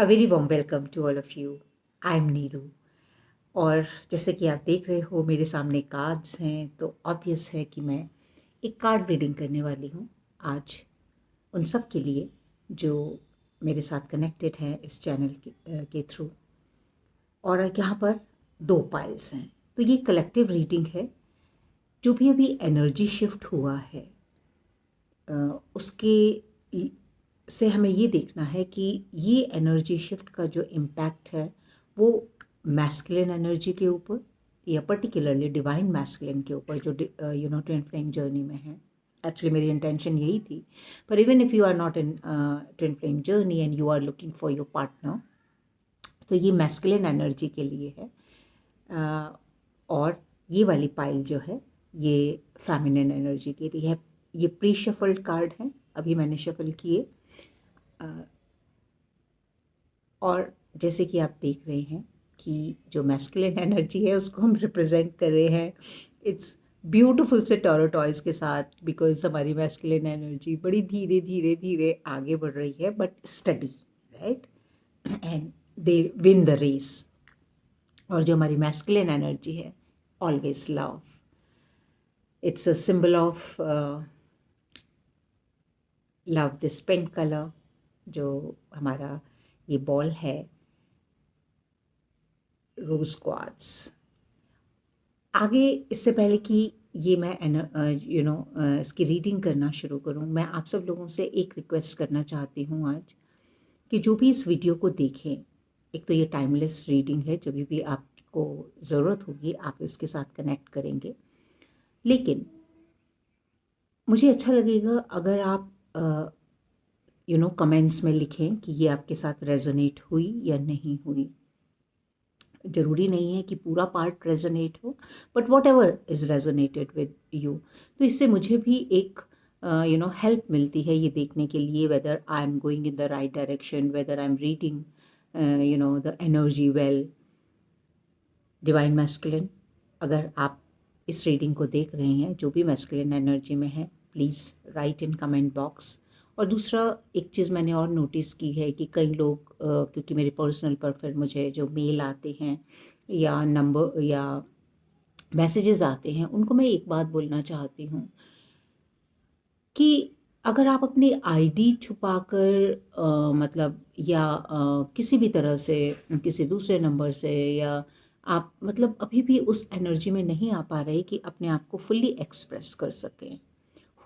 A very warm welcome to all of you. I am Neeru. और जैसे कि आप देख रहे हो मेरे सामने कार्ड्स हैं, तो ऑब्वियस है कि मैं एक कार्ड रीडिंग करने वाली हूँ आज उन सब के लिए जो मेरे साथ कनेक्टेड हैं इस चैनल के थ्रू। और यहाँ पर दो पाइल्स हैं, तो ये कलेक्टिव रीडिंग है। जो भी अभी एनर्जी शिफ्ट हुआ है उसके से हमें ये देखना है कि ये एनर्जी शिफ्ट का जो इम्पैक्ट है वो मैस्कुलिन एनर्जी के ऊपर या पर्टिकुलरली डिवाइन मैस्कुलिन के ऊपर जो ट्विन फ्लेम जर्नी में है। एक्चुअली मेरी इंटेंशन यही थी, पर even if you are not in twin flame journey and you are looking for your partner, तो ये मैस्कुलिन एनर्जी के लिए है। और ये वाली पाइल जो है ये फेमिनिन एनर्जी के लिए है। ये प्री शफल्ड कार्ड है, अभी मैंने शफल किए। और जैसे कि आप देख रहे हैं कि जो मैस्कुलिन एनर्जी है उसको हम रिप्रेजेंट कर रहे हैं इट्स ब्यूटीफुल से टॉरो टॉयज के साथ, बिकॉज हमारी मैस्कुलिन एनर्जी बड़ी धीरे धीरे धीरे आगे बढ़ रही है, but steady, right, and they win the race. और जो हमारी मैस्कुलिन एनर्जी है, always love, it's a symbol of love. This pink colour जो हमारा ये बॉल है, रोज क्वार्ट्स। आगे इससे पहले कि ये मैं इसकी रीडिंग करना शुरू करूं, मैं आप सब लोगों से एक रिक्वेस्ट करना चाहती हूं आज कि जो भी इस वीडियो को देखें, एक तो ये टाइमलेस रीडिंग है, जब भी आपको ज़रूरत होगी आप इसके साथ कनेक्ट करेंगे। लेकिन मुझे अच्छा लगेगा अगर आप कमेंट्स में लिखें कि ये आपके साथ रेजोनेट हुई या नहीं हुई। ज़रूरी नहीं है कि पूरा पार्ट रेजोनेट हो, but what ever is resonated with you, तो इससे मुझे भी एक हेल्प मिलती है ये देखने के लिए whether I am going in the right direction, whether I am reading the energy well. Divine masculine, अगर आप इस रीडिंग को देख रहे हैं जो भी मैस्कुलिन एनर्जी में है, please write in comment box. और दूसरा एक चीज़ मैंने और नोटिस की है कि कई लोग क्योंकि मेरे पर्सनल पर फिर मुझे जो मेल आते हैं या नंबर या मैसेजेस आते हैं, उनको मैं एक बात बोलना चाहती हूँ कि अगर आप अपनी आईडी छुपाकर मतलब या किसी भी तरह से किसी दूसरे नंबर से, या आप मतलब अभी भी उस एनर्जी में नहीं आ पा रहे कि अपने आप को फुल्ली एक्सप्रेस कर सकें,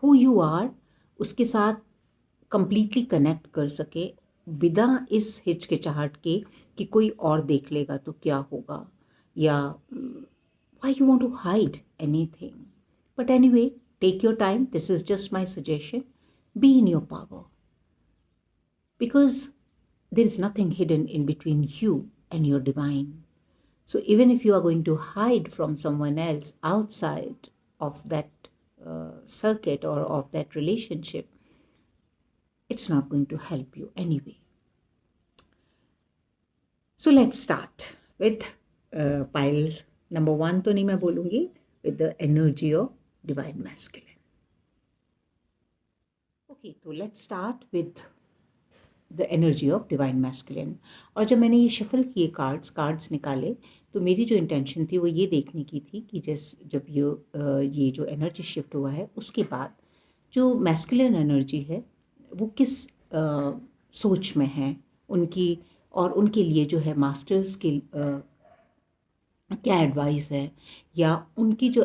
हु यू आर, उसके साथ कंप्लीटली कनेक्ट कर सके बिना इस हिचकिचाहट के कि कोई और देख लेगा तो क्या होगा, या why you want to hide anything. But anyway, take your time. This is just my suggestion. Be in your power, because there is nothing hidden in between you and your divine. So even if you are going to hide from someone else outside of that circuit or of that relationship, it's not going to help you anyway. So let's start with pile number 1 तो नहीं मैं बोलूँगी, with the energy of divine masculine. Okay, तो let's start with the energy of divine masculine. और जब मैंने ये shuffle किए कार्ड्स निकाले, तो मेरी जो इंटेंशन थी वो ये देखने की थी कि जब ये जो एनर्जी शिफ्ट हुआ है उसके बाद जो मैस्कुलिन एनर्जी है वो किस सोच में है उनकी, और उनके लिए जो है मास्टर्स के क्या एडवाइस है, या उनकी जो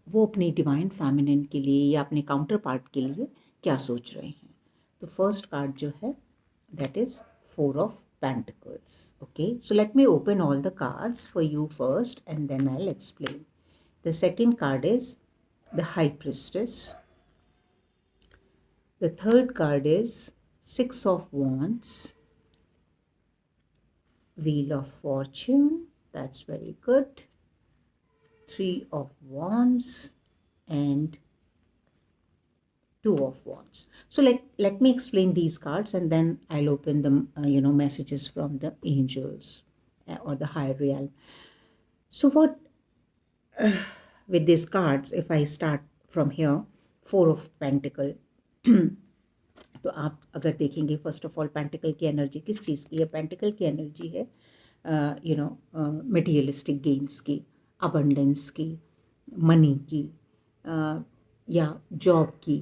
वो अपने डिवाइन फेमिनिन के लिए या अपने काउंटर पार्ट के लिए क्या सोच रहे हैं। तो फर्स्ट कार्ड जो है that is 4 of Pentacles. Okay, so let me open all the cards for you first and then I'll explain. The second card is the High Priestess. The third card is 6 of Wands. Wheel of Fortune, that's very good. 3 of Wands and 2 of Wands. So let me explain these cards and then I'll open the messages from the angels or the higher realm. So what with these cards, if I start from here, 4 of Pentacle, तो आप अगर देखेंगे first of all pentacle की energy किस चीज़ की है, pentacle की energy है मटेरियलिस्टिक गेन्स की, अबंडेंस की, मनी की, या जॉब की।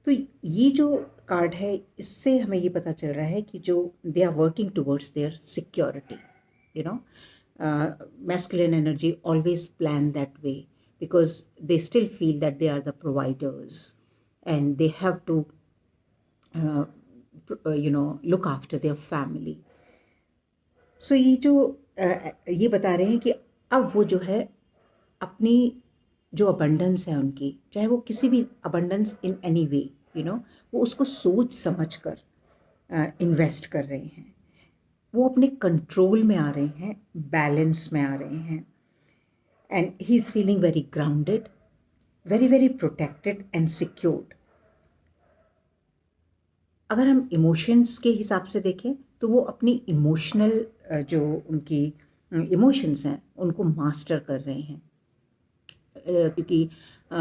तो ये जो कार्ड है इससे हमें ये पता चल रहा है कि जो they are working towards their security, you know masculine energy always plan that way because they still feel that they are the providers and they have to look after their family. So ये जो ये बता रहे हैं कि अब वो जो है अपनी जो अबंडेंस है उनकी, चाहे वो किसी भी अबंडेंस इन एनी वे, वो उसको सोच समझ कर इन्वेस्ट कर रहे हैं, वो अपने कंट्रोल में आ रहे हैं, बैलेंस में आ रहे हैं, and he is feeling very grounded, very very protected and secured. अगर हम इमोशंस के हिसाब से देखें तो वो अपनी इमोशनल जो उनकी इमोशंस हैं उनको मास्टर कर रहे हैं, क्योंकि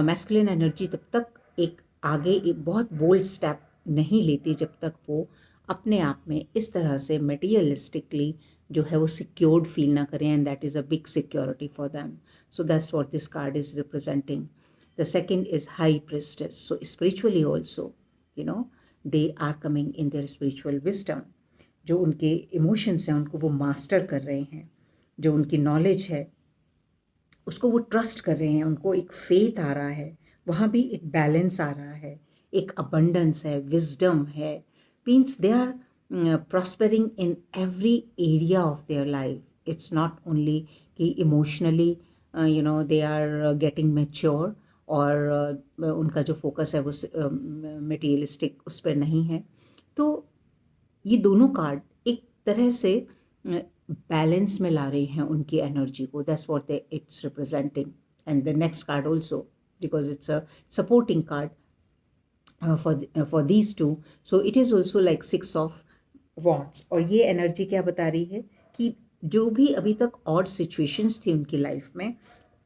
मैस्कुलिन एनर्जी तब तक एक बहुत बोल्ड स्टेप नहीं लेती जब तक वो अपने आप में इस तरह से मटेरियलिस्टिकली जो है वो सिक्योर्ड फील ना करें, and that is a big security for them. So that's what this card is representing. The second is high priestess. So spiritually also, they are coming in their spiritual wisdom. जो उनके emotions हैं उनको वो master कर रहे हैं, जो उनकी नॉलेज है उसको वो ट्रस्ट कर रहे हैं, उनको एक फेथ आ रहा है, वहाँ भी एक बैलेंस आ रहा है, एक अबंडेंस है, विजडम है. Means they are prospering in every area of their life. It's not only कि emotionally they are getting mature और उनका जो फोकस है वो मटेरियलिस्टिक उस पर नहीं है. तो ये दोनों कार्ड एक तरह से बैलेंस में ला रहे हैं उनकी एनर्जी को. That's what they it's representing. And the next card also, because it's a supporting card for these two, so it is also like 6 of wands. और ये एनर्जी क्या बता रही है कि जो भी अभी तक ऑड सिचुएशंस थी उनकी लाइफ में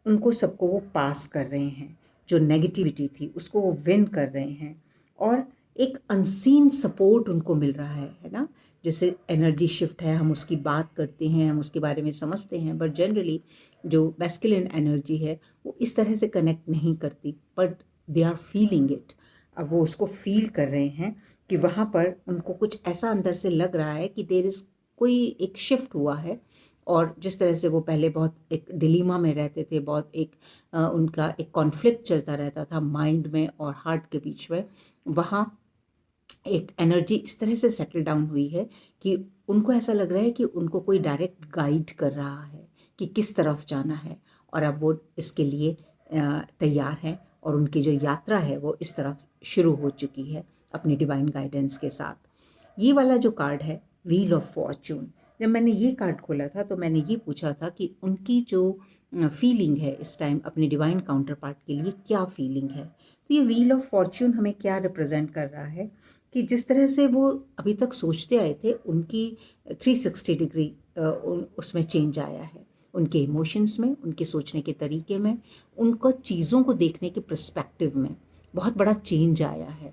उनको सबको वो पास कर रहे हैं, जो नेगेटिविटी थी उसको वो विन कर रहे हैं, और एक अनसीन सपोर्ट उनको मिल रहा है ना. जैसे एनर्जी शिफ्ट है, हम उसकी बात करते हैं, हम उसके बारे में समझते हैं, बट जनरली जो मैस्कुलिन एनर्जी है वो इस तरह से कनेक्ट नहीं करती, but they are feeling it. अब वो उसको फील कर रहे हैं कि वहाँ पर उनको कुछ ऐसा अंदर से लग रहा है कि देयर इज़ कोई एक शिफ्ट हुआ है. और जिस तरह से वो पहले बहुत एक डिलीमा में रहते थे, बहुत उनका एक कॉन्फ्लिक्ट चलता रहता था माइंड में और हार्ट के बीच में, वहाँ एक एनर्जी इस तरह से सेटल डाउन हुई है कि उनको ऐसा लग रहा है कि उनको कोई डायरेक्ट गाइड कर रहा है कि किस तरफ जाना है, और अब वो इसके लिए तैयार हैं और उनकी जो यात्रा है वो इस तरफ शुरू हो चुकी है अपनी डिवाइन गाइडेंस के साथ. ये वाला जो कार्ड है व्हील ऑफ फॉर्च्यून, जब मैंने ये कार्ड खोला था तो मैंने ये पूछा था कि उनकी जो फीलिंग है इस टाइम अपने डिवाइन काउंटर पार्ट के लिए क्या फीलिंग है. तो ये व्हील ऑफ फॉर्च्यून हमें क्या रिप्रेजेंट कर रहा है कि जिस तरह से वो अभी तक सोचते आए थे उनकी 360 डिग्री उसमें चेंज आया है, उनके इमोशंस में, उनके सोचने के तरीके में, उनको चीज़ों को देखने के पर्सपेक्टिव में बहुत बड़ा चेंज आया है.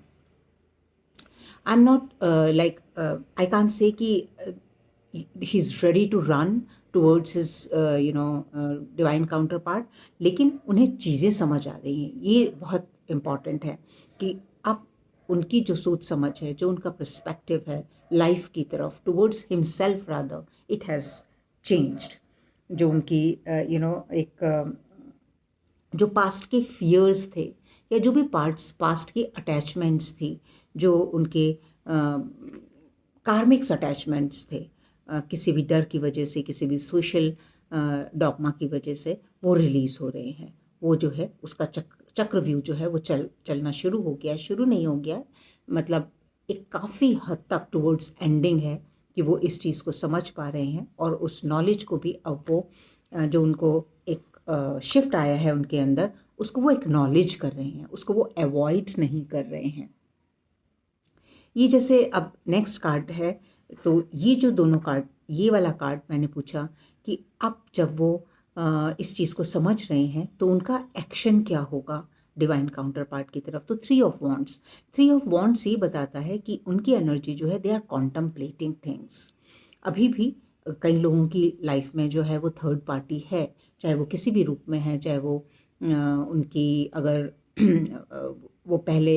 I am not like I can't say कि he is ready to run towards his divine counterpart, लेकिन उन्हें चीज़ें समझ आ रही हैं. ये बहुत इम्पॉर्टेंट है कि अब उनकी जो सोच समझ है, जो उनका पर्सपेक्टिव है लाइफ की तरफ towards himself rather, it has changed. जो उनकी एक जो पास्ट के फियर्स थे या जो भी पास्ट की अटैचमेंट्स थी, जो उनके कार्मिक्स अटैचमेंट्स थे, किसी भी डर की वजह से, किसी भी सोशल डॉगमा की वजह से, वो रिलीज़ हो रहे हैं. वो जो है उसका चक्रव्यूह जो है वो चलना शुरू हो गया, शुरू नहीं हो गया, मतलब एक काफ़ी हद तक टुवर्ड्स एंडिंग है कि वो इस चीज़ को समझ पा रहे हैं, और उस नॉलेज को भी अब वो जो उनको एक शिफ्ट आया है उनके अंदर, उसको वो एक्नॉलेज कर रहे हैं, उसको वो अवॉइड नहीं कर रहे हैं. ये जैसे अब नेक्स्ट कार्ड है, तो ये जो दोनों कार्ड, ये वाला कार्ड मैंने पूछा कि अब जब वो इस चीज़ को समझ रहे हैं तो उनका एक्शन क्या होगा डिवाइन काउंटर पार्ट की तरफ। तो 3 ऑफ वॉन्ड्स ये बताता है कि उनकी एनर्जी जो है दे आर कॉन्टम्पलेटिंग थिंग्स। अभी भी कई लोगों की लाइफ में जो है वो थर्ड पार्टी है, चाहे वो किसी भी रूप में है, चाहे वो उनकी अगर वो पहले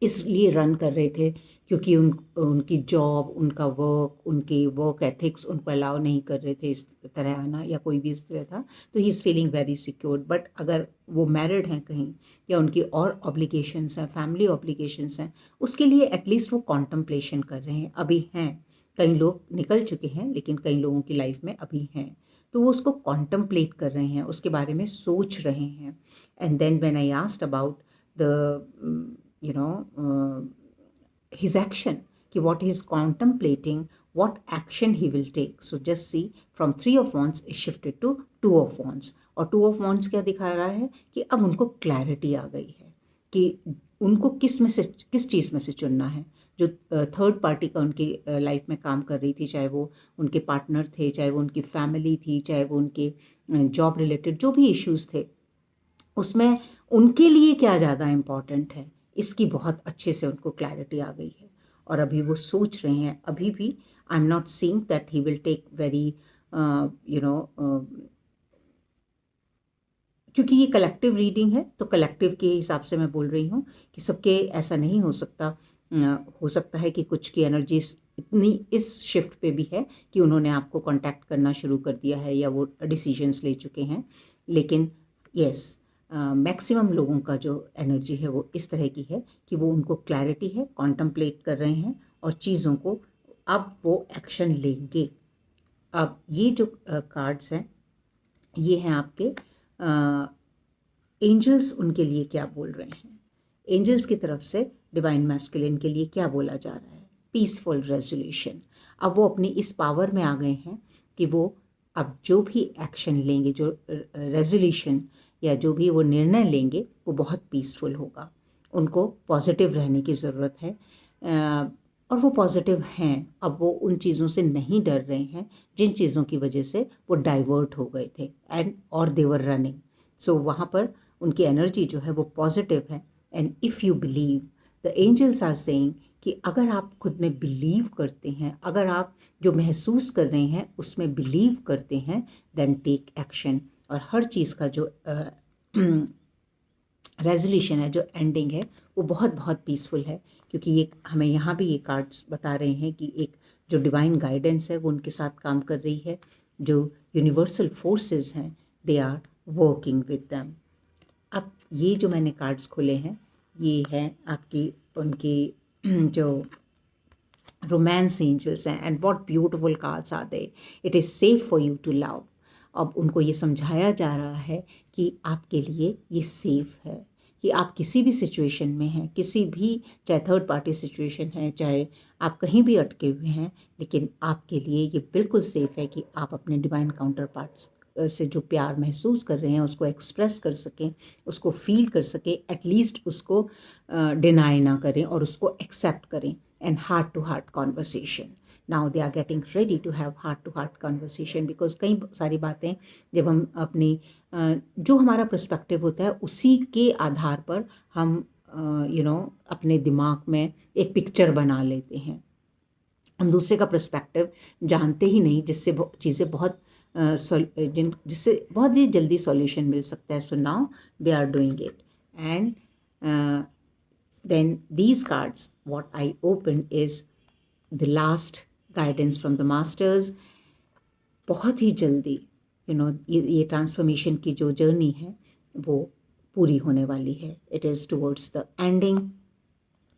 इसलिए रन कर रहे थे क्योंकि उनकी जॉब, उनका वर्क, उनके वर्क एथिक्स उनको अलाउ नहीं कर रहे थे इस तरह आना, या कोई भी इस तरह था, तो he is feeling very secure. But अगर वो मैरिड हैं कहीं, या उनकी और ऑब्लिगेशंस हैं, फैमिली ऑब्लिगेशंस हैं, उसके लिए एटलीस्ट वो कॉन्टम्पलेशन कर रहे हैं, अभी हैं। कई लोग निकल चुके हैं लेकिन कई लोगों की लाइफ में अभी हैं, तो वो उसको कॉन्टम्पलेट कर रहे हैं, उसके बारे में सोच रहे हैं। And then when I asked about the his action, कि what he is contemplating, what action he will take. So just see, from 3 of Wands is shifted to 2 of Wands, और 2 of Wands क्या दिखा रहा है कि अब उनको clarity आ गई है कि उनको किस चीज़ में से चुनना है। जो थर्ड पार्टी का उनकी लाइफ में काम कर रही थी, चाहे वो उनके पार्टनर थे, चाहे वो उनकी फैमिली थी, चाहे वो उनके जॉब रिलेटेड जो भी इश्यूज थे, उसमें उनके लिए क्या ज़्यादा इम्पॉर्टेंट है, इसकी बहुत अच्छे से उनको क्लैरिटी आ गई है। और अभी वो सोच रहे हैं, अभी भी I am not seeing that he will take very क्योंकि ये कलेक्टिव रीडिंग है, तो कलेक्टिव के हिसाब से मैं बोल रही हूँ कि सबके ऐसा नहीं हो सकता। हो सकता है कि कुछ की एनर्जीज इतनी इस शिफ्ट पे भी है कि उन्होंने आपको कांटेक्ट करना शुरू कर दिया है या वो डिसीजंस ले चुके हैं, लेकिन यस, मैक्सिमम लोगों का जो एनर्जी है वो इस तरह की है कि वो उनको क्लैरिटी है, कॉन्टम्पलेट कर रहे हैं और चीज़ों को अब वो एक्शन लेंगे। अब ये जो कार्ड्स हैं ये हैं आपके एंजल्स, उनके लिए क्या बोल रहे हैं। एंजल्स की तरफ से डिवाइन मैस्कुलिन के लिए क्या बोला जा रहा है, पीसफुल रेजोल्यूशन। अब वो अपनी इस पावर में आ गए हैं कि वो अब जो भी एक्शन लेंगे, जो रेजोल्यूशन या जो भी वो निर्णय लेंगे, वो बहुत पीसफुल होगा। उनको पॉजिटिव रहने की ज़रूरत है और वो पॉजिटिव हैं। अब वो उन चीज़ों से नहीं डर रहे हैं जिन चीज़ों की वजह से वो डाइवर्ट हो गए थे और दे वर रनिंग। सो वहाँ पर उनकी एनर्जी जो है वो पॉजिटिव है। And if you believe, the angels are saying कि अगर आप खुद में बिलीव करते हैं, अगर आप जो महसूस कर रहे हैं उसमें बिलीव करते हैं, देन टेक एक्शन। और हर चीज़ का जो रेजोल्यूशन है, जो एंडिंग है, वो बहुत बहुत पीसफुल है। क्योंकि ये हमें यहाँ भी ये कार्ड्स बता रहे हैं कि एक जो डिवाइन गाइडेंस है वो उनके साथ काम कर रही है, जो यूनिवर्सल फोर्सेस हैं they are working with them. अब ये जो मैंने कार्ड्स खोले हैं ये है आपकी उनकी जो रोमांस एंजल्स हैं। And what beautiful cards are they, it is safe for you to love. अब उनको ये समझाया जा रहा है कि आपके लिए ये सेफ़ है, कि आप किसी भी सिचुएशन में हैं, किसी भी, चाहे थर्ड पार्टी सिचुएशन है, चाहे आप कहीं भी अटके हुए हैं, लेकिन आपके लिए ये बिल्कुल सेफ़ है कि आप अपने डिवाइन काउंटर पार्ट्स से जो प्यार महसूस कर रहे हैं उसको एक्सप्रेस कर सकें, उसको फील कर सकें, एटलीस्ट उसको डिनाई ना करें और उसको एक्सेप्ट करें। And heart to heart conversation, now they are getting ready to have heart to heart conversation. Because कई सारी बातें जब हम अपनी जो हमारा पर्सपेक्टिव होता है उसी के आधार पर हम अपने दिमाग में एक पिक्चर बना लेते हैं। हम दूसरे का पर्सपेक्टिव जानते ही नहीं, जिससे चीज़ें बहुत जिससे बहुत ही जल्दी सॉल्यूशन मिल सकता है। So now they are doing it. And then these cards what I opened is the last guidance from the masters। बहुत ही जल्दी ये ट्रांसफॉर्मेशन की जो जर्नी है वो पूरी होने वाली है। It is towards the ending.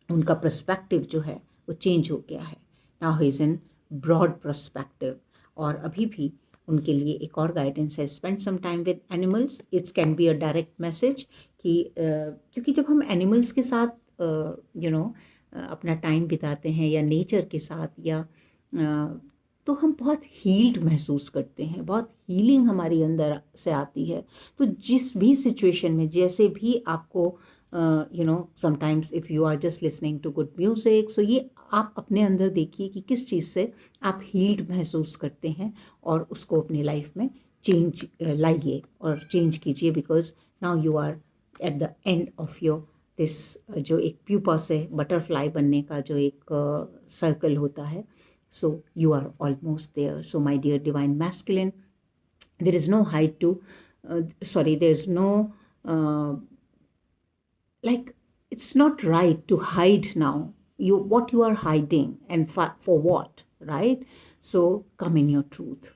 उनका पर्सपेक्टिव जो है वो चेंज हो गया है। Now he is in broad perspective. और अभी भी उनके लिए एक और गाइडेंस है, spend some time with animals. It's can be a direct message कि क्योंकि जब हम एनिमल्स के साथ अपना टाइम बिताते हैं या नेचर के साथ या तो हम बहुत हील्ड महसूस करते हैं, बहुत हीलिंग हमारी अंदर से आती है। तो जिस भी सिचुएशन में जैसे भी आपको sometimes if you are just listening to good music, so ये आप अपने अंदर देखिए कि किस चीज़ से आप हील्ड महसूस करते हैं और उसको अपनी लाइफ में चेंज लाइए और चेंज कीजिए। Because now you are at the end of your this, जो एक प्यूपा से बटरफ्लाई बनने का जो एक सर्कल होता है, so you are almost there. So my dear divine masculine, there is no height to there is no like, it's not right to hide now what you are hiding, and for what, right? So come in your truth,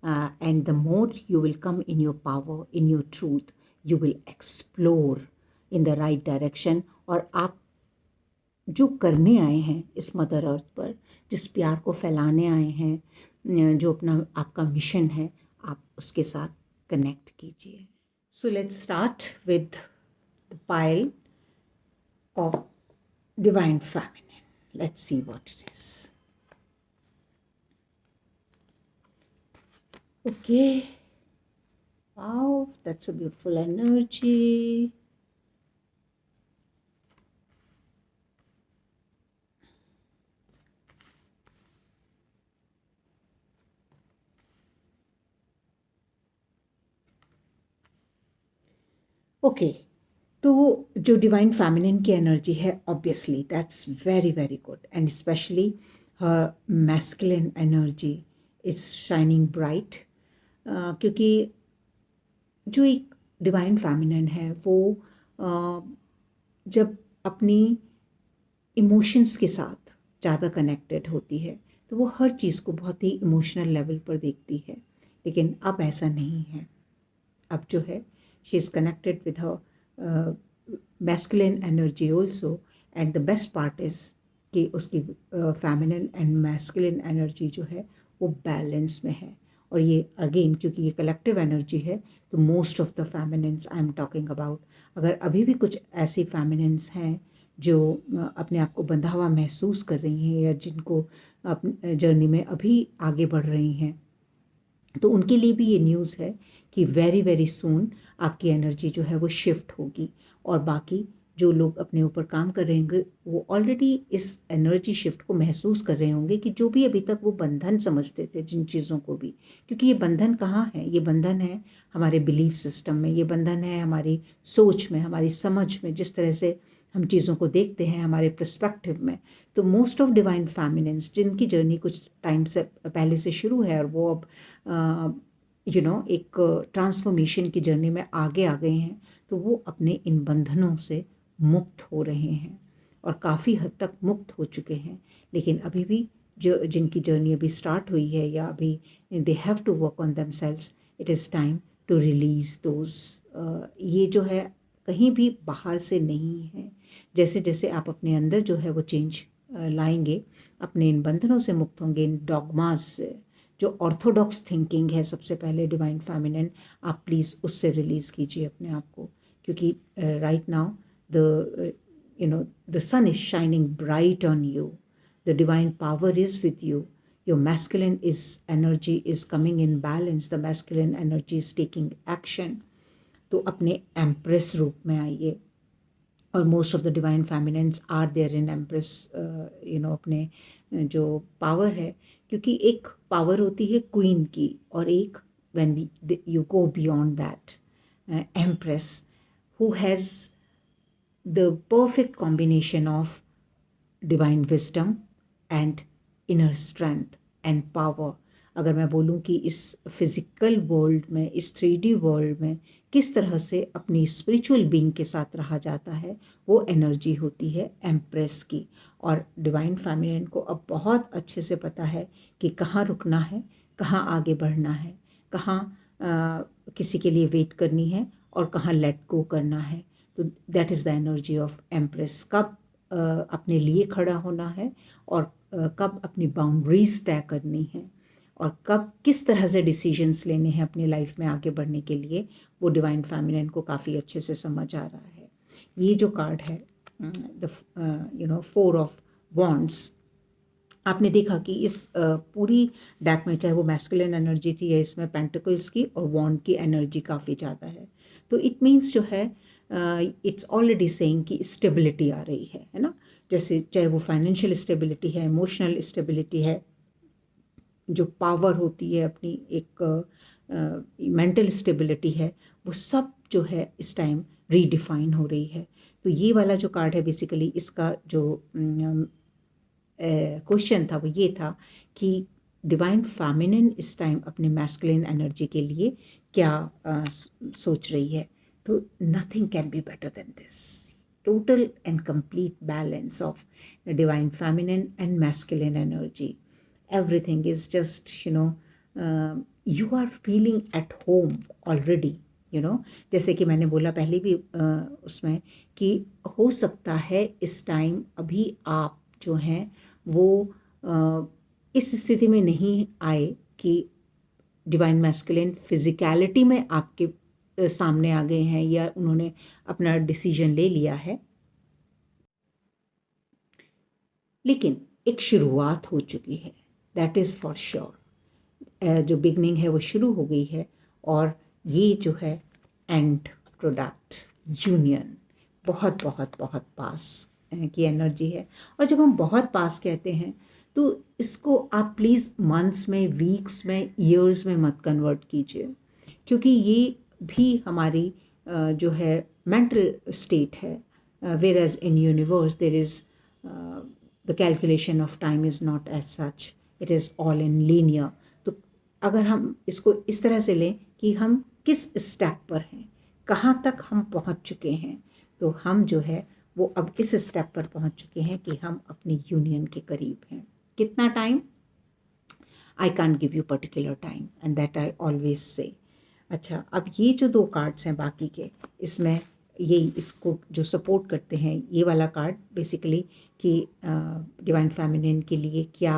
and the more you will come in your power, in your truth, you will explore in the right direction. और आप जो करने आए हैं इस mother earth पर, जिस प्यार को फैलाने आए हैं, जो अपना आपका मिशन है, आप उसके साथ कनेक्ट कीजिए. So let's start with the pile of divine feminine. Let's see what it is. Okay. Wow, that's a beautiful energy. Okay. तो जो डिवाइन फेमिनिन की एनर्जी है, obviously that's very very good, and specially her masculine energy is shining bright, क्योंकि जो एक divine feminine है वो जब अपनी इमोशंस के साथ ज़्यादा कनेक्टेड होती है तो वो हर चीज़ को बहुत ही इमोशनल लेवल पर देखती है. लेकिन अब ऐसा नहीं है. अब जो है, she is connected with her masculine energy also, and the best part is कि उसकी feminine and masculine energy जो है वो बैलेंस में है. और ये अगेन क्योंकि ये कलेक्टिव एनर्जी है, तो most of the feminines I am talking about, अगर अभी भी कुछ ऐसी फेमिनिन्स हैं जो अपने आप को बंधा हुआ महसूस कर रही हैं या जिनको अपनी जर्नी में अभी आगे बढ़ रही हैं, तो उनके लिए भी ये न्यूज़ है कि वेरी वेरी सून आपकी एनर्जी जो है वो शिफ्ट होगी. और बाकी जो लोग अपने ऊपर काम कर रहे होंगे वो ऑलरेडी इस एनर्जी शिफ्ट को महसूस कर रहे होंगे कि जो भी अभी तक वो बंधन समझते थे जिन चीज़ों को भी, क्योंकि ये बंधन कहाँ है, ये बंधन है हमारे बिलीफ सिस्टम में, ये बंधन है हमारी सोच में, हमारी समझ में, जिस तरह से हम चीज़ों को देखते हैं, हमारे पर्सपेक्टिव में. तो मोस्ट ऑफ डिवाइन फेमिनिन्स जिनकी जर्नी कुछ टाइम से पहले से शुरू है और वो अब एक ट्रांसफॉर्मेशन की जर्नी में आगे आ गए हैं, तो वो अपने इन बंधनों से मुक्त हो रहे हैं और काफ़ी हद तक मुक्त हो चुके हैं. लेकिन अभी भी जो जिनकी जर्नी अभी स्टार्ट हुई है या अभी they have to work on themselves, it is time to release those. ये जो है कहीं भी बाहर से नहीं है. जैसे जैसे आप अपने अंदर जो है वो चेंज लाएंगे, अपने इन बंधनों से मुक्त होंगे, इन डॉगमास से, जो ऑर्थोडॉक्स थिंकिंग है सबसे पहले डिवाइन फेमिनिन, आप प्लीज़ उससे रिलीज़ कीजिए अपने आप को. क्योंकि right now the sun is shining bright on you, the divine power is with you, your masculine is energy is coming in balance, the masculine energy is taking action. तो अपने empress रूप में आइए. और most of the divine feminines are there in empress, अपने जो power है, क्योंकि एक पावर होती है क्वीन की और एक when you go beyond that, empress who has the perfect combination of divine wisdom and inner strength and power. अगर मैं बोलूं कि इस फिज़िकल वर्ल्ड में, इस 3D वर्ल्ड में किस तरह से अपनी स्पिरिचुअल बीइंग के साथ रहा जाता है, वो एनर्जी होती है एम्प्रेस की. और डिवाइन फेमिनिन को अब बहुत अच्छे से पता है कि कहाँ रुकना है, कहाँ आगे बढ़ना है, कहाँ किसी के लिए वेट करनी है और कहाँ लेट गो करना है. तो that is the energy of empress. कब अपने लिए खड़ा होना है और कब अपनी बाउंड्रीज तय करनी है और कब किस तरह से डिसीजंस लेने हैं अपनी लाइफ में आगे बढ़ने के लिए, वो डिवाइन फेमिनिन को काफ़ी अच्छे से समझ आ रहा है. ये जो कार्ड है द 4 ऑफ वॉन्ड्स, आपने देखा कि इस पूरी डेक में चाहे वो मैस्कुलिन एनर्जी थी या इसमें पेंटिकल्स की और वॉन्ड की एनर्जी काफ़ी ज़्यादा है. तो इट मीन्स जो है इट्स ऑलरेडी सेइंग कि स्टेबिलिटी आ रही है ना. जैसे चाहे वो फाइनेंशियल स्टेबिलिटी है, इमोशनल स्टेबिलिटी है, जो पावर होती है अपनी एक मेंटल स्टेबिलिटी है, वो सब जो है इस टाइम रीडिफाइन हो रही है। तो ये वाला जो कार्ड है बेसिकली इसका जो क्वेश्चन था वो ये था कि डिवाइन फेमिनिन इस टाइम अपने मैस्कुलिन एनर्जी के लिए क्या सोच रही है। तो nothing can be better than this, total and complete balance of divine feminine and masculine energy. Everything is just you are feeling at home already, जैसे कि मैंने बोला पहले भी उसमें कि हो सकता है इस टाइम अभी आप जो हैं वो इस स्थिति में नहीं आए कि डिवाइन मैस्कुलिन फिजिकलिटी में आपके सामने आ गए हैं या उन्होंने अपना डिसीजन ले लिया है, लेकिन एक शुरुआत हो चुकी है, दैट इज़ फॉर श्योर। जो बिगनिंग है वो शुरू हो गई है और ये जो है एंड प्रोडक्ट यूनियन बहुत बहुत बहुत पास की एनर्जी है। और जब हम बहुत पास कहते हैं तो इसको आप प्लीज़ मंथ्स में, वीक्स में, ईयर्स में मत कन्वर्ट कीजिए, क्योंकि ये भी हमारी जो है मेंटल स्टेट है। Whereas in universe there is the calculation of time is not as such, it is all in linear. तो अगर हम इसको इस तरह से लें कि हम किस स्टेप पर हैं, कहाँ तक हम पहुँच चुके हैं, तो हम जो है वो अब इस स्टेप पर पहुँच चुके हैं कि हम अपनी यूनियन के करीब हैं। कितना time? I can't give you particular time and that I always say. अच्छा, अब ये जो दो कार्ड्स हैं बाकी के, इसमें ये इसको जो सपोर्ट करते हैं, ये वाला कार्ड बेसिकली कि डिवाइन फेमिनिन के लिए क्या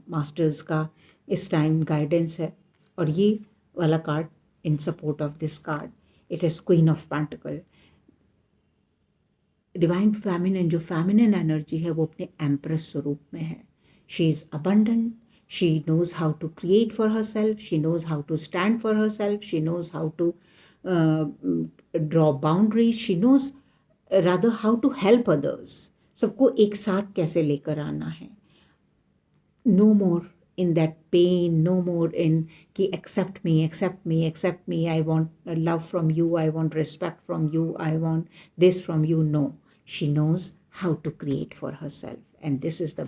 मास्टर्स का इस टाइम गाइडेंस है, और ये वाला card in support of this card, it is queen of pentacle. Divine feminine जो फेमिनिन एनर्जी है वो अपने एम्प्रेस स्वरूप में है। She is abundant, she knows how to create for herself, she knows how to stand for herself, she knows how to draw boundaries, she knows rather how to help others। सबको एक साथ कैसे लेकर आना है। no more in that pain, no more in कि accept me, accept me, accept me, I want love from you, I want respect from you, I want this from you. No, she knows how to create for herself, and this is the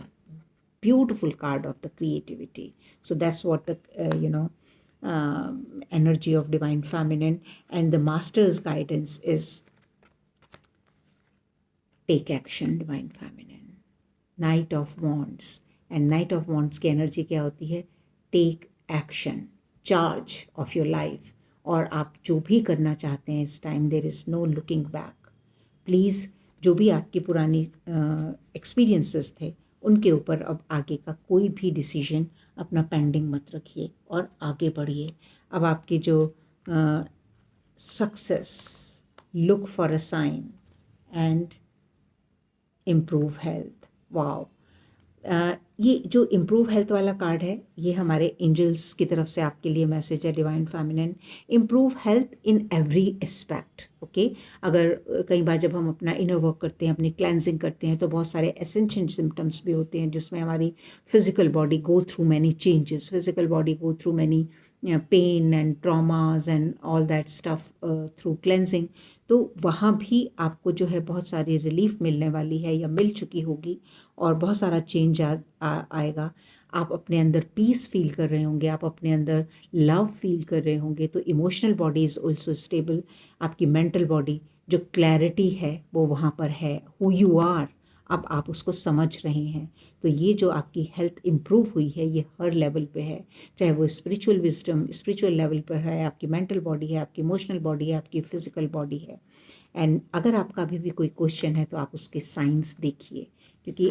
beautiful card of the creativity. So that's what the energy of divine feminine and the master's guidance is. Take action, divine feminine, knight of wands, and knight of wands की energy क्या होती है? Take action, charge of your life, और आप जो भी करना चाहते हैं इस time, there is no looking back। Please जो भी आपकी पुरानी एक्सपीरियंसेस थे उनके ऊपर अब आगे का कोई भी डिसीजन अपना पेंडिंग मत रखिए और आगे बढ़िए। अब आपकी जो success, look for a sign and improve health. Wow, ये जो इम्प्रूव हेल्थ वाला कार्ड है ये हमारे एंजल्स की तरफ से आपके लिए मैसेज है divine feminine. Improve health in every aspect. Okay, अगर कई बार जब हम अपना इनर वर्क करते हैं, अपनी क्लेंजिंग करते हैं, तो बहुत सारे एसेंशियल सिम्टम्स भी होते हैं जिसमें हमारी physical body go through many changes, physical body go through many pain and traumas and all that stuff through cleansing. तो वहाँ भी आपको जो है बहुत सारी रिलीफ मिलने वाली है या मिल चुकी होगी और बहुत सारा चेंज आएगा। आप अपने अंदर पीस फील कर रहे होंगे, आप अपने अंदर लव फील कर रहे होंगे। तो emotional body is also stable. आपकी मेंटल बॉडी जो क्लैरिटी है वो वहाँ पर है, हु यू आर, अब आप उसको समझ रहे हैं। तो ये जो आपकी हेल्थ इम्प्रूव हुई है ये हर लेवल पे है, चाहे वो स्पिरिचुअल विजडम, स्पिरिचुअल लेवल पर है, आपकी मेंटल बॉडी है, आपकी इमोशनल बॉडी है, आपकी फिजिकल बॉडी है। एंड अगर आपका अभी भी कोई क्वेश्चन है तो आप उसके साइंस देखिए, क्योंकि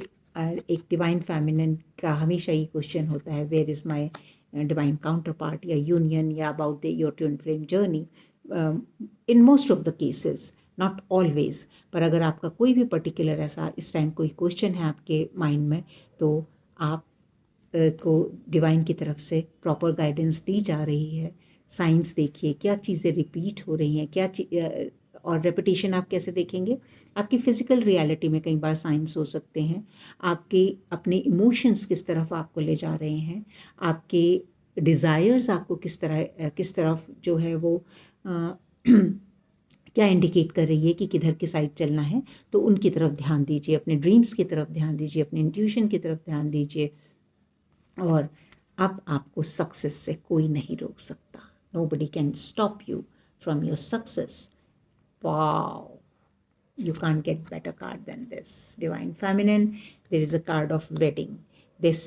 एक डिवाइन फेमिनिन का हमेशा ये क्वेश्चन होता है, where is my divine counterpart, या यूनियन, या about your twin flame journey. In most of the cases, not always, पर अगर आपका कोई भी पर्टिकुलर ऐसा इस टाइम कोई क्वेश्चन है आपके माइंड में, तो आप को डिवाइन की तरफ से प्रॉपर गाइडेंस दी जा रही है। साइंस देखिए, क्या चीज़ें रिपीट हो रही हैं, क्या और रेपिटेशन आप कैसे देखेंगे? आपकी फ़िज़िकल रियलिटी में कई बार साइंस हो सकते हैं, आपके अपने इमोशंस किस तरफ आपको ले जा रहे हैं, आपके डिज़ायर्स आपको किस तरफ जो है वो क्या इंडिकेट कर रही है कि किधर की साइड चलना है, तो उनकी तरफ ध्यान दीजिए, अपने ड्रीम्स की तरफ ध्यान दीजिए, अपने इंट्यूशन की तरफ ध्यान दीजिए। और अब आपको सक्सेस से कोई नहीं रोक सकता। Nobody can stop you from your success. Wow, you can't get better card than this. Divine Feminine, there is a card of wedding. This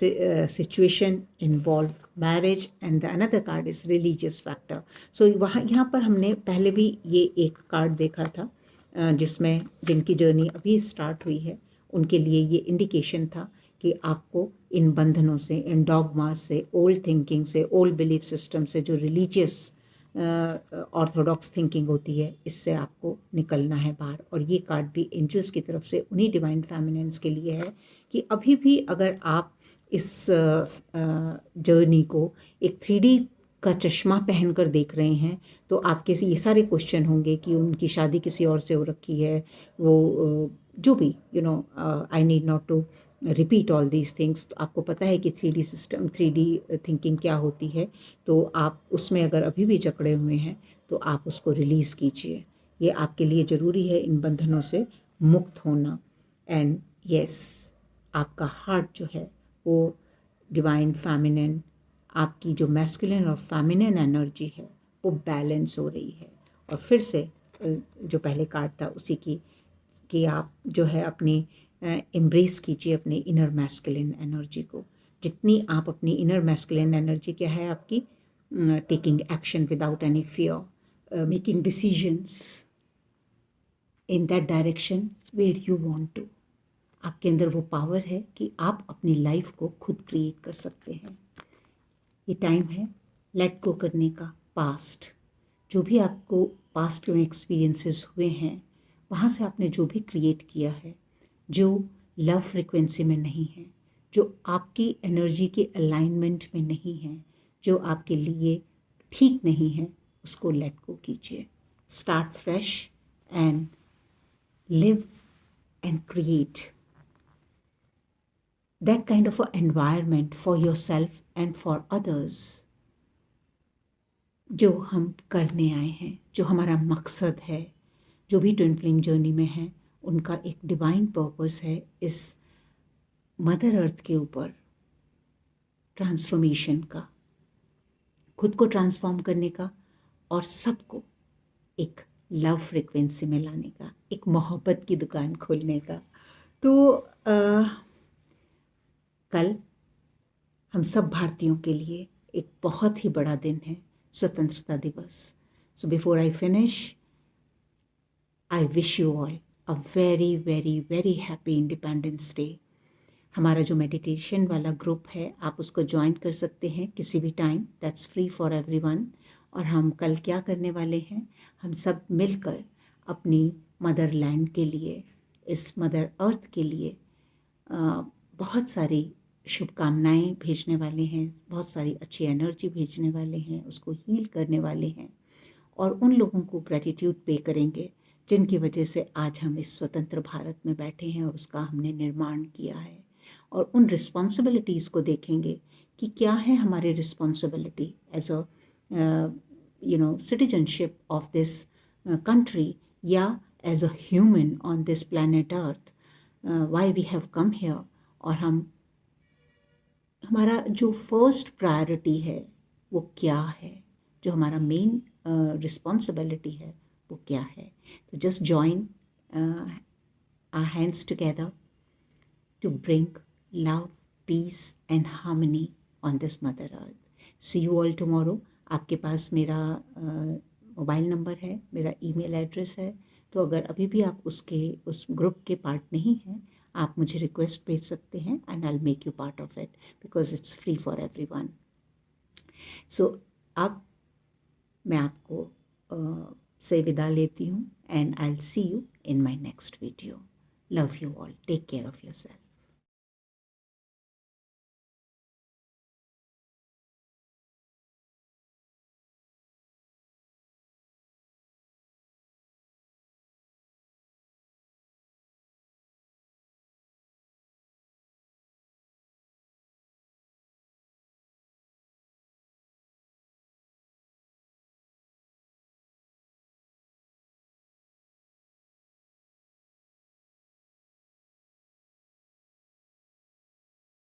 situation involve marriage, and the another card is religious factor. So यहाँ पर हमने पहले भी ये एक card देखा था, जिसमें जिनकी जर्नी अभी स्टार्ट हुई है उनके लिए ये इंडिकेशन था कि आपको इन बंधनों से, इन डॉगमास से, ओल्ड थिंकिंग से, ओल्ड बिलीफ सिस्टम से, जो रिलीजियस ऑर्थोडॉक्स थिंकिंग होती है, इससे आपको निकलना है बाहर। और ये कार्ड भी एंजल्स की तरफ से उन्हीं डिवाइन फेमिनिन्स के लिए है कि अभी भी अगर आप इस जर्नी को एक 3D का चश्मा पहनकर देख रहे हैं, तो आपके ये सारे क्वेश्चन होंगे कि उनकी शादी किसी और से हो रखी है, वो जो भी I need not to repeat all these things. तो आपको पता है कि 3D सिस्टम, 3D थिंकिंग क्या होती है। तो आप उसमें अगर अभी भी जकड़े हुए हैं तो आप उसको रिलीज़ कीजिए। ये आपके लिए ज़रूरी है इन बंधनों से मुक्त होना। एंड यस, आपका हार्ट जो है वो डिवाइन फेमिनिन, आपकी जो मैस्कुलिन और फेमिनिन एनर्जी है वो बैलेंस हो रही है। और फिर से जो पहले कार्ड था उसी की कि आप जो है अपनी एम्ब्रेस कीजिए अपनी इनर मैस्कुलिन एनर्जी को। जितनी आप अपनी इनर मैस्कुलिन एनर्जी क्या है आपकी, taking action without any fear, making decisions in that direction where you want to. आपके अंदर वो पावर है कि आप अपनी लाइफ को खुद क्रिएट कर सकते हैं। ये टाइम है लेट गो करने का। पास्ट, जो भी आपको पास्ट में एक्सपीरियंसेस हुए हैं, वहाँ से आपने जो भी क्रिएट किया है, जो लव फ्रिक्वेंसी में नहीं है, जो आपकी एनर्जी के अलाइनमेंट में नहीं है, जो आपके लिए ठीक नहीं है, उसको लेट गो कीजिए। Start fresh and live and create that kind of an environment for yourself and for others। जो हम करने आए हैं, जो हमारा मकसद है, जो भी ट्विन फ्लेम जर्नी में है, उनका एक डिवाइन पर्पस है इस मदर अर्थ के ऊपर ट्रांसफॉर्मेशन का, खुद को ट्रांसफॉर्म करने का और सबको एक लव फ्रिक्वेंसी में लाने का, एक मोहब्बत की दुकान खोलने का। तो कल हम सब भारतीयों के लिए एक बहुत ही बड़ा दिन है, स्वतंत्रता दिवस। So before I finish, I wish you all a very very very happy independence day. हमारा जो मेडिटेशन वाला ग्रुप है, आप उसको ज्वाइन कर सकते हैं किसी भी time, that's free for everyone. और हम कल क्या करने वाले हैं, हम सब मिलकर अपनी मदरलैंड के लिए, इस मदर अर्थ के लिए बहुत सारी शुभकामनाएं भेजने वाले हैं, बहुत सारी अच्छी एनर्जी भेजने वाले हैं, उसको हील करने वाले हैं। और उन लोगों को ग्रेटिट्यूड पे करेंगे जिनकी वजह से आज हम इस स्वतंत्र भारत में बैठे हैं और उसका हमने निर्माण किया है। और उन रिस्पॉन्सिबिलिटीज़ को देखेंगे कि क्या है हमारी responsibility as a citizenship of this country, या as a human on this planet earth, why we have come here. और हमारा जो फर्स्ट प्रायोरिटी है वो क्या है, जो हमारा मेन रिस्पॉन्सिबिलिटी है वो क्या है। तो just join our hands together to bring love, peace and harmony on this mother earth. See you all tomorrow. आपके पास मेरा मोबाइल नंबर है, मेरा ईमेल एड्रेस है। तो अगर अभी भी आप उस ग्रुप के पार्ट नहीं हैं, आप मुझे रिक्वेस्ट भेज सकते हैं and I will make you part of it, because it's free for everyone. So अब मैं आपको से विदा लेती हूँ and I will see you in my next video. Love you all, take care of yourself.